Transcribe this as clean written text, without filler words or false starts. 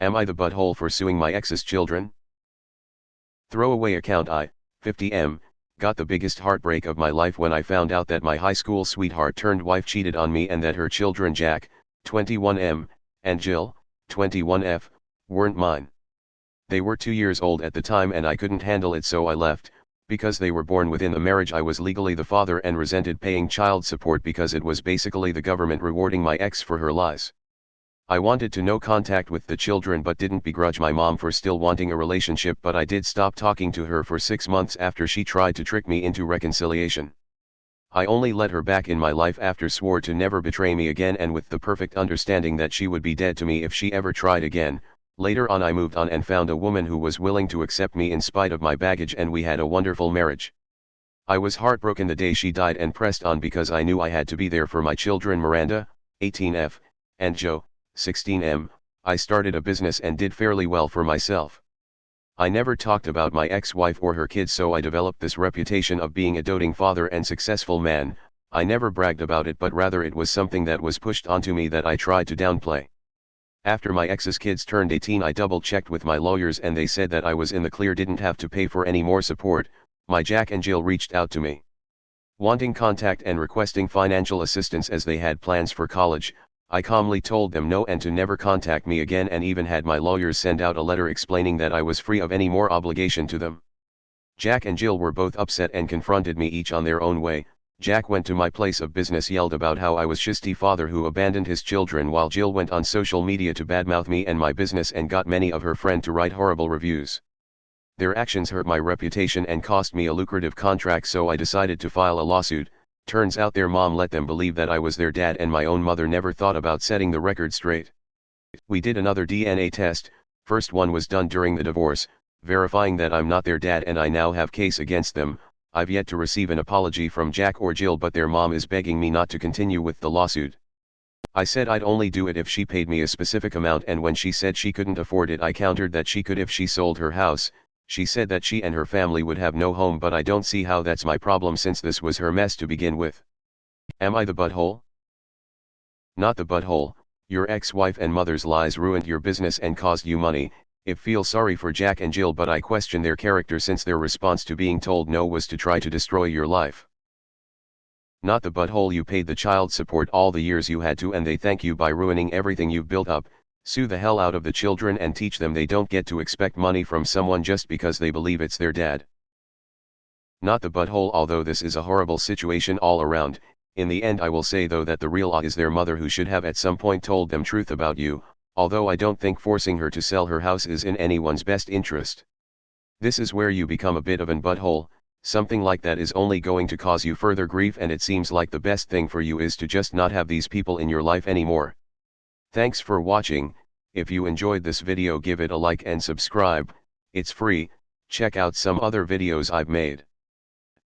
Am I the butthole for suing my ex's children? Throwaway account. I, 50M, got the biggest heartbreak of my life when I found out that my high school sweetheart turned wife cheated on me and that her children Jack, 21M, and Jill, 21F, weren't mine. They were 2 years old at the time and I couldn't handle it, so I left. Because they were born within the marriage, I was legally the father and resented paying child support because it was basically the government rewarding my ex for her lies. I wanted to no contact with the children but didn't begrudge my mom for still wanting a relationship, but I did stop talking to her for 6 months after she tried to trick me into reconciliation. I only let her back in my life after swore to never betray me again and with the perfect understanding that she would be dead to me if she ever tried again. Later on I moved on and found a woman who was willing to accept me in spite of my baggage, and we had a wonderful marriage. I was heartbroken the day she died and pressed on because I knew I had to be there for my children Miranda, 18F, and Joe, 16M. I started a business and did fairly well for myself. I never talked about my ex-wife or her kids, so I developed this reputation of being a doting father and successful man. I never bragged about it, but rather it was something that was pushed onto me that I tried to downplay. After my ex's kids turned 18, I double-checked with my lawyers and they said that I was in the clear, didn't have to pay for any more support. My Jack and Jill reached out to me, wanting contact and requesting financial assistance as they had plans for college. I calmly told them no and to never contact me again, and even had my lawyers send out a letter explaining that I was free of any more obligation to them. Jack and Jill were both upset and confronted me, each on their own way. Jack went to my place of business, yelled about how I was shitty father who abandoned his children, while Jill went on social media to badmouth me and my business and got many of her friends to write horrible reviews. Their actions hurt my reputation and cost me a lucrative contract, so I decided to file a lawsuit. Turns out their mom let them believe that I was their dad, and my own mother never thought about setting the record straight. We did another DNA test. First one was done during the divorce, verifying that I'm not their dad, and I now have case against them. I've yet to receive an apology from Jack or Jill, but their mom is begging me not to continue with the lawsuit. I said I'd only do it if she paid me a specific amount, and when she said she couldn't afford it, I countered that she could if she sold her house. She said that she and her family would have no home, but I don't see how that's my problem since this was her mess to begin with. Am I the butthole? Not the butthole. Your ex-wife and mother's lies ruined your business and caused you money. I feel sorry for Jack and Jill, but I question their character since their response to being told no was to try to destroy your life. Not the butthole. You paid the child support all the years you had to, and they thank you by ruining everything you've built up. Sue the hell out of the children and teach them they don't get to expect money from someone just because they believe it's their dad. Not the butthole. Although this is a horrible situation all around, in the end I will say though that the real is their mother, who should have at some point told them truth about you. Although I don't think forcing her to sell her house is in anyone's best interest. This is where you become a bit of an butthole. Something like that is only going to cause you further grief, and it seems like the best thing for you is to just not have these people in your life anymore. Thanks for watching. If you enjoyed this video, give it a like and subscribe. It's free. Check out some other videos I've made.